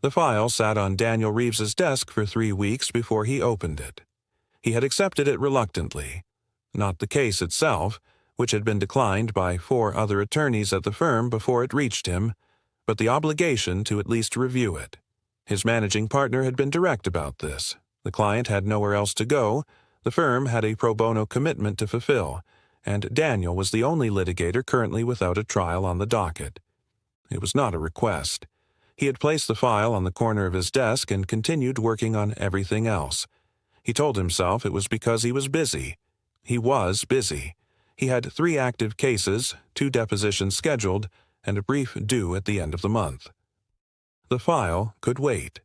The file sat on Daniel Reeves's desk for 3 weeks before he opened it. He had accepted it reluctantly. Not the case itself, which had been declined by 4 other attorneys at the firm before it reached him, but the obligation to at least review it. His managing partner had been direct about this. The client had nowhere else to go, the firm had a pro bono commitment to fulfill, and Daniel was the only litigator currently without a trial on the docket. It was not a request. He had placed the file on the corner of his desk and continued working on everything else. He told himself it was because he was busy. He was busy. He had 3 active cases, 2 depositions scheduled, and a brief due at the end of the month. The file could wait.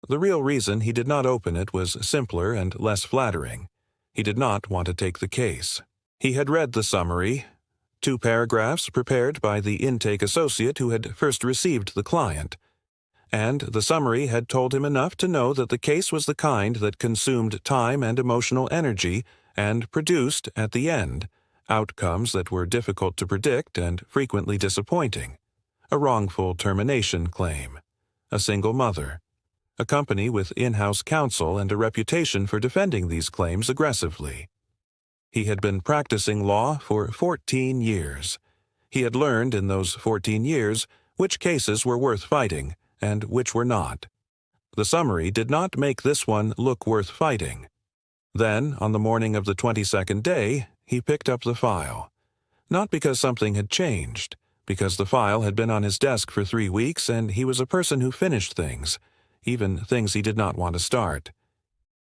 The real reason he did not open it was simpler and less flattering. He did not want to take the case. He had read the summary, 2 paragraphs prepared by the intake associate who had first received the client, and the summary had told him enough to know that the case was the kind that consumed time and emotional energy and produced, at the end, outcomes that were difficult to predict and frequently disappointing. A wrongful termination claim, a single mother, a company with in-house counsel and a reputation for defending these claims aggressively. He had been practicing law for 14 years. He had learned in those 14 years which cases were worth fighting and which were not. The summary did not make this one look worth fighting. Then, on the morning of the 22nd day, he picked up the file. Not because something had changed, because the file had been on his desk for 3 weeks and he was a person who finished things, even things he did not want to start.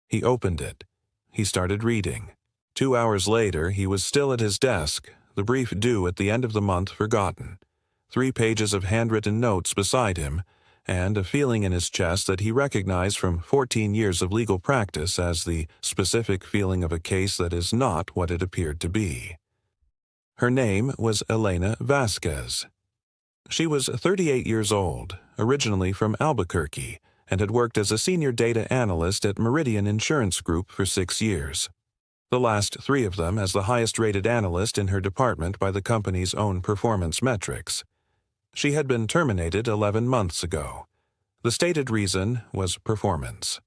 He opened it. He started reading. 2 hours later, he was still at his desk, the brief due at the end of the month forgotten, 3 pages of handwritten notes beside him, and a feeling in his chest that he recognized from 14 years of legal practice as the specific feeling of a case that is not what it appeared to be. Her name was Elena Vasquez. She was 38 years old, originally from Albuquerque, and had worked as a senior data analyst at Meridian Insurance Group for 6 years. The last 3 of them as the highest-rated analyst in her department by the company's own performance metrics. She had been terminated 11 months ago. The stated reason was performance.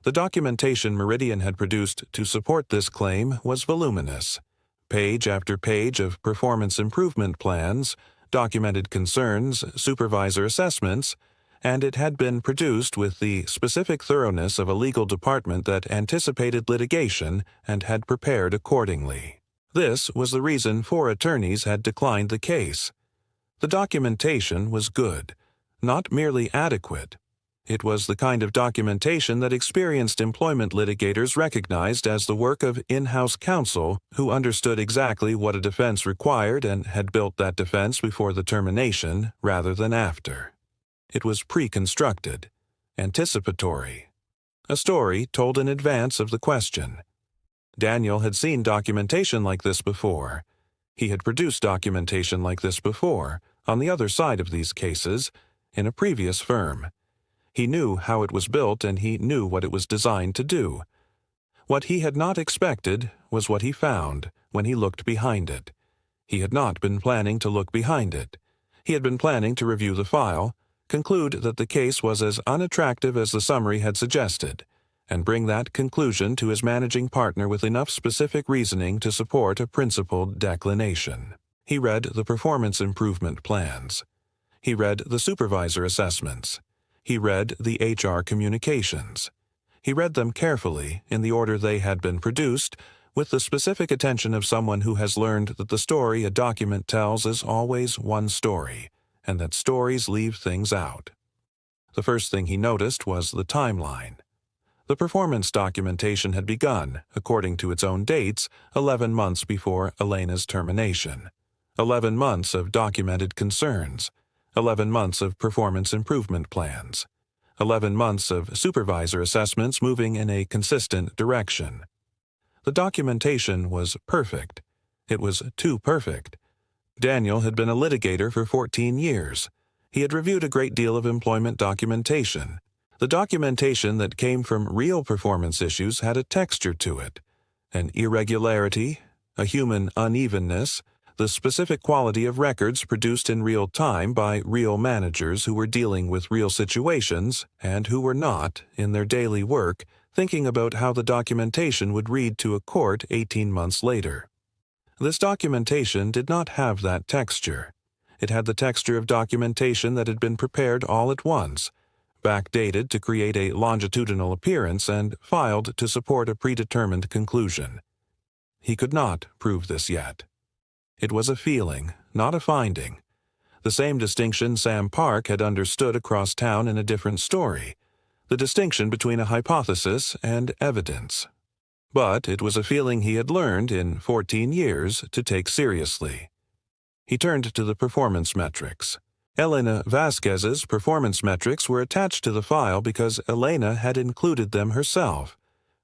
The documentation Meridian had produced to support this claim was voluminous. Page after page of performance improvement plans, documented concerns, supervisor assessments, and it had been produced with the specific thoroughness of a legal department that anticipated litigation and had prepared accordingly. This was the reason 4 attorneys had declined the case. The documentation was good, not merely adequate. It was the kind of documentation that experienced employment litigators recognized as the work of in-house counsel who understood exactly what a defense required and had built that defense before the termination rather than after. It was pre-constructed, anticipatory. A story told in advance of the question. Daniel had seen documentation like this before. He had produced documentation like this before, on the other side of these cases, in a previous firm. He knew how it was built and he knew what it was designed to do. What he had not expected was what he found when he looked behind it. He had not been planning to look behind it. He had been planning to review the file, conclude that the case was as unattractive as the summary had suggested, and bring that conclusion to his managing partner with enough specific reasoning to support a principled declination. He read the performance improvement plans. He read the supervisor assessments. He read the HR communications. He read them carefully in the order they had been produced, with the specific attention of someone who has learned that the story a document tells is always one story, and that stories leave things out. The first thing he noticed was the timeline. The performance documentation had begun, according to its own dates, 11 months before Elena's termination. 11 months of documented concerns. 11 months of performance improvement plans. 11 months of supervisor assessments moving in a consistent direction. The documentation was perfect. It was too perfect. Daniel had been a litigator for 14 years. He had reviewed a great deal of employment documentation. The documentation that came from real performance issues had a texture to it, an irregularity, a human unevenness, the specific quality of records produced in real time by real managers who were dealing with real situations and who were not, in their daily work, thinking about how the documentation would read to a court 18 months later. This documentation did not have that texture. It had the texture of documentation that had been prepared all at once, backdated to create a longitudinal appearance and filed to support a predetermined conclusion. He could not prove this yet. It was a feeling, not a finding. The same distinction Sam Park had understood across town in a different story, the distinction between a hypothesis and evidence. But it was a feeling he had learned in 14 years to take seriously. He turned to the performance metrics. Elena Vasquez's performance metrics were attached to the file because Elena had included them herself,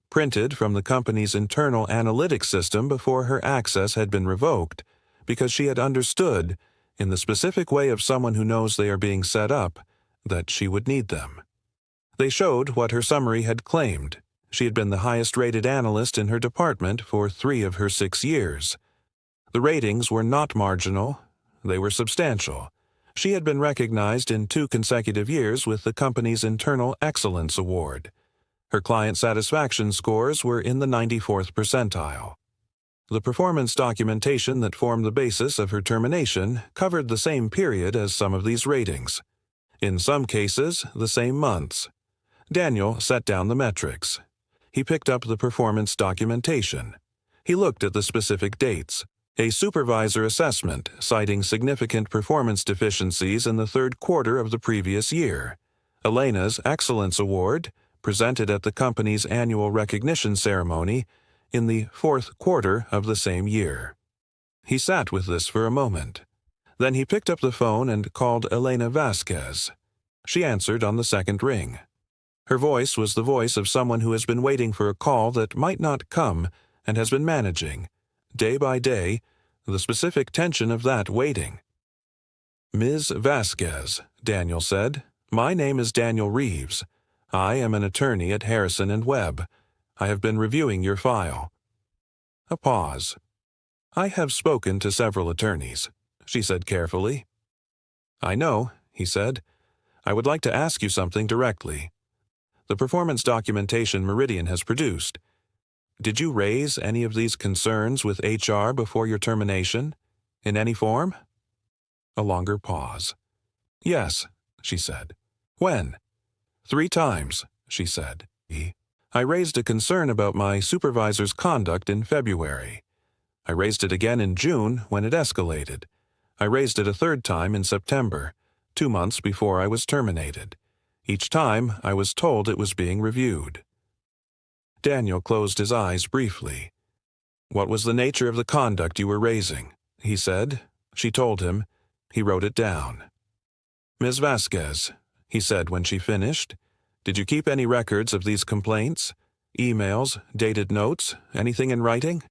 printed from the company's internal analytics system before her access had been revoked, because she had understood, in the specific way of someone who knows they are being set up, that she would need them. They showed what her summary had claimed. She had been the highest-rated analyst in her department for 3 of her 6 years. The ratings were not marginal, they were substantial. She had been recognized in 2 consecutive years with the company's Internal Excellence Award. Her client satisfaction scores were in the 94th percentile. The performance documentation that formed the basis of her termination covered the same period as some of these ratings. In some cases, the same months. Daniel set down the metrics. He picked up the performance documentation. He looked at the specific dates. A supervisor assessment citing significant performance deficiencies in the 3rd quarter of the previous year. Elena's Excellence Award, presented at the company's annual recognition ceremony, in the 4th quarter of the same year. He sat with this for a moment. Then he picked up the phone and called Elena Vasquez. She answered on the 2nd ring. Her voice was the voice of someone who has been waiting for a call that might not come and has been managing, day by day, the specific tension of that waiting. "Ms. Vasquez," Daniel said, "my name is Daniel Reeves. I am an attorney at Harrison & Webb. I have been reviewing your file." A pause. "I have spoken to several attorneys," she said carefully. "I know," he said. "I would like to ask you something directly. The performance documentation Meridian has produced. Did you raise any of these concerns with HR before your termination? In any form?" A longer pause. "Yes," she said. "When?" "3 times," she said. "I raised a concern about my supervisor's conduct in February. I raised it again in June when it escalated. I raised it a 3rd time in September, 2 months before I was terminated. Each time I was told it was being reviewed." Daniel closed his eyes briefly. "What was the nature of the conduct you were raising?" he said. She told him. He wrote it down. "Ms. Vasquez," he said when she finished, "did you keep any records of these complaints? Emails, dated notes, anything in writing?"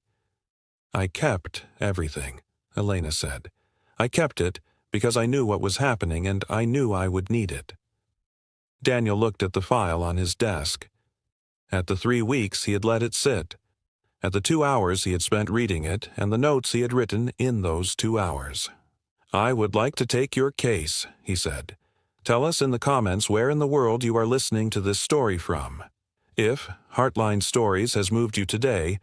"I kept everything," Elena said. "I kept it because I knew what was happening and I knew I would need it." Daniel looked at the file on his desk. At the 3 weeks he had let it sit. At the 2 hours he had spent reading it and the notes he had written in those 2 hours. "I would like to take your case," he said. "Tell us in the comments where in the world you are listening to this story from. If HeartLine Stories has moved you today,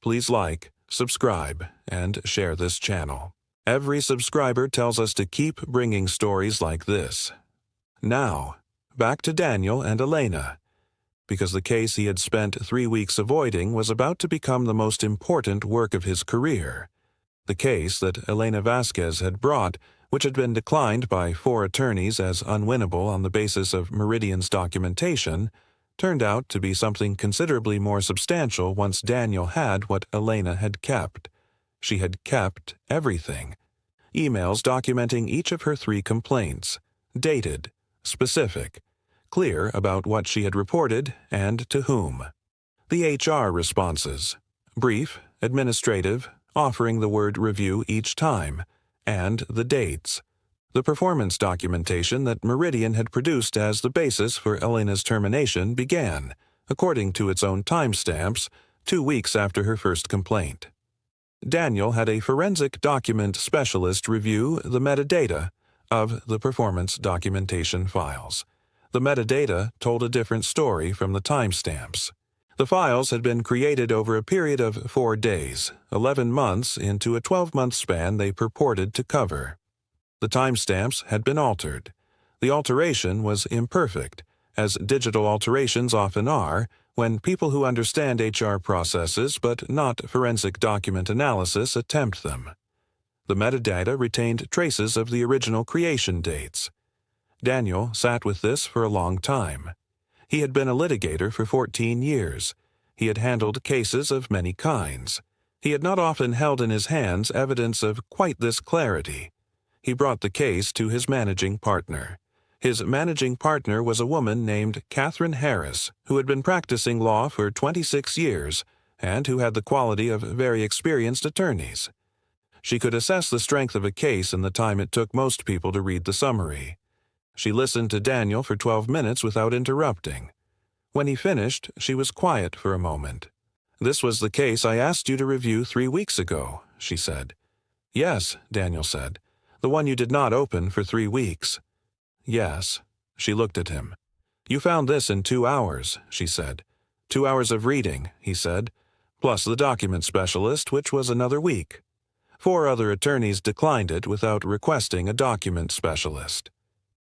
please like, subscribe, and share this channel. Every subscriber tells us to keep bringing stories like this. Now, back to Daniel and Elena, because the case he had spent 3 weeks avoiding was about to become the most important work of his career. The case that Elena Vasquez had brought, which had been declined by 4 attorneys as unwinnable on the basis of Meridian's documentation, turned out to be something considerably more substantial once Daniel had what Elena had kept. She had kept everything. Emails documenting each of her 3 complaints, dated, specific, clear about what she had reported and to whom. The HR responses, brief, administrative, offering the word review each time, and the dates. The performance documentation that Meridian had produced as the basis for Elena's termination began, according to its own timestamps, 2 weeks after her first complaint. Daniel had a forensic document specialist review the metadata of the performance documentation files. The metadata told a different story from the timestamps. The files had been created over a period of 4 days, 11 months into a 12-month span they purported to cover. The timestamps had been altered. The alteration was imperfect, as digital alterations often are, when people who understand HR processes but not forensic document analysis attempt them. The metadata retained traces of the original creation dates. Daniel sat with this for a long time. He had been a litigator for 14 years. He had handled cases of many kinds. He had not often held in his hands evidence of quite this clarity. He brought the case to his managing partner. His managing partner was a woman named Catherine Harris, who had been practicing law for 26 years and who had the quality of very experienced attorneys. She could assess the strength of a case in the time it took most people to read the summary. She listened to Daniel for 12 minutes without interrupting. When he finished, she was quiet for a moment. "This was the case I asked you to review 3 weeks ago," she said. "Yes," Daniel said. "The one you did not open for 3 weeks." "Yes." She looked at him. "You found this in 2 hours," she said. "2 hours of reading," he said, "plus the document specialist, which was another week. 4 other attorneys declined it without requesting a document specialist.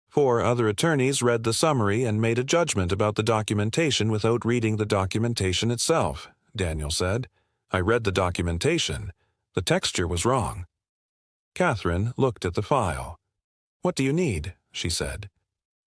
4 other attorneys read the summary and made a judgment about the documentation without reading the documentation itself," Daniel said. "I read the documentation. The texture was wrong." Catherine looked at the file. "What do you need?" she said.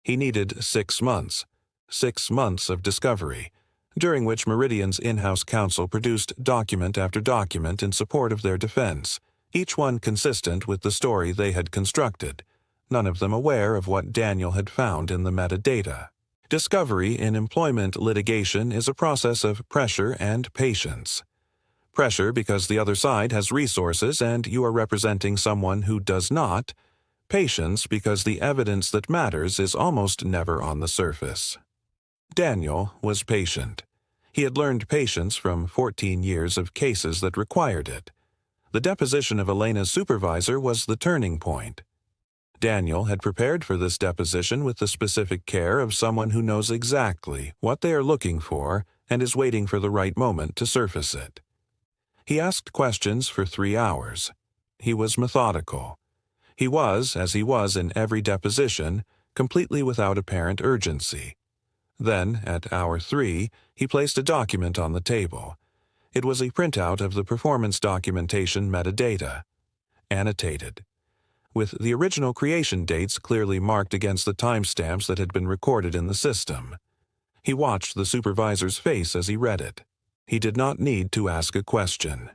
He needed 6 months. 6 months of discovery, during which Meridian's in-house counsel produced document after document in support of their defense, each one consistent with the story they had constructed, none of them aware of what Daniel had found in the metadata. Discovery in employment litigation is a process of pressure and patience. Pressure because the other side has resources and you are representing someone who does not. Patience because the evidence that matters is almost never on the surface. Daniel was patient. He had learned patience from 14 years of cases that required it. The deposition of Elena's supervisor was the turning point. Daniel had prepared for this deposition with the specific care of someone who knows exactly what they are looking for and is waiting for the right moment to surface it. He asked questions for 3 hours. He was methodical. He was, as he was in every deposition, completely without apparent urgency. Then, at hour 3, he placed a document on the table. It was a printout of the performance documentation metadata, annotated, with the original creation dates clearly marked against the timestamps that had been recorded in the system. He watched the supervisor's face as he read it. He did not need to ask a question.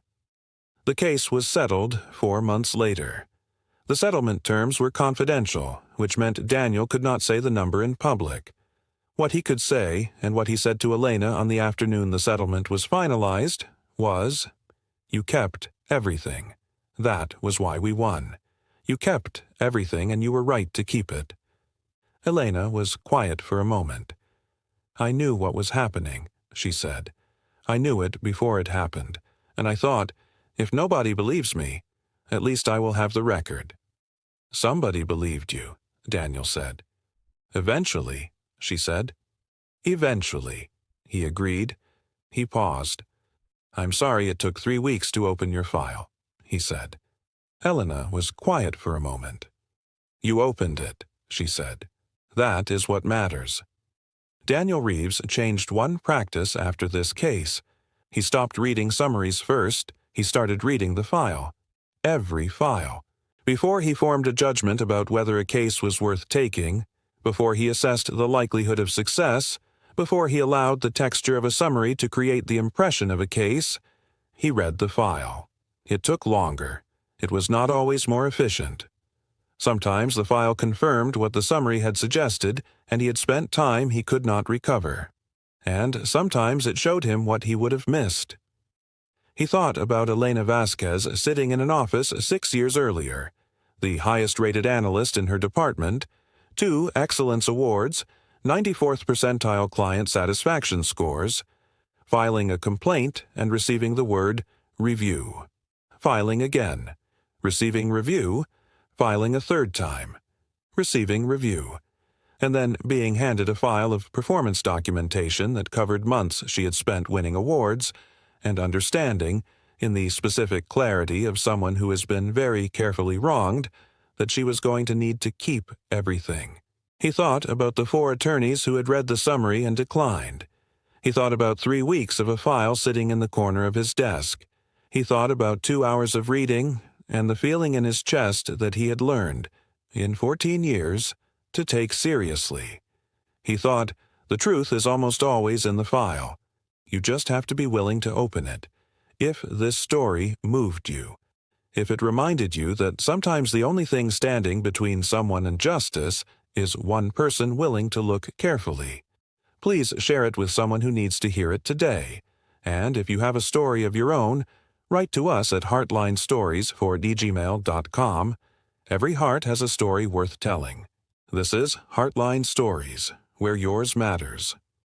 The case was settled 4 months later. The settlement terms were confidential, which meant Daniel could not say the number in public. What he could say, and what he said to Elena on the afternoon the settlement was finalized, was, "You kept everything. That was why we won. You kept everything and you were right to keep it." Elena was quiet for a moment. "I knew what was happening," she said. "I knew it before it happened, and I thought, if nobody believes me, at least I will have the record." "Somebody believed you," Daniel said. "Eventually," she said. "Eventually," he agreed. He paused. "I'm sorry it took 3 weeks to open your file," he said. Elena was quiet for a moment. "You opened it," she said. "That is what matters." Daniel Reeves changed one practice after this case. He stopped reading summaries first. He started reading the file. Every file. Before he formed a judgment about whether a case was worth taking, before he assessed the likelihood of success, before he allowed the texture of a summary to create the impression of a case, he read the file. It took longer. It was not always more efficient. Sometimes the file confirmed what the summary had suggested, and he had spent time he could not recover. And sometimes it showed him what he would have missed. He thought about Elena Vasquez sitting in an office 6 years earlier, the highest-rated analyst in her department, 2 excellence awards, 94th percentile client satisfaction scores, filing a complaint and receiving the word review, filing again, receiving review, filing a third time, receiving review, and then being handed a file of performance documentation that covered months she had spent winning awards, and understanding, in the specific clarity of someone who has been very carefully wronged, that she was going to need to keep everything. He thought about the 4 attorneys who had read the summary and declined. He thought about 3 weeks of a file sitting in the corner of his desk. He thought about 2 hours of reading and the feeling in his chest that he had learned, in 14 years, to take seriously. He thought, the truth is almost always in the file. You just have to be willing to open it. If this story moved you, if it reminded you that sometimes the only thing standing between someone and justice is one person willing to look carefully, please share it with someone who needs to hear it today. And if you have a story of your own, write to us at heartlinestories@gmail.com. Every heart has a story worth telling. This is HeartLine Stories, where yours matters.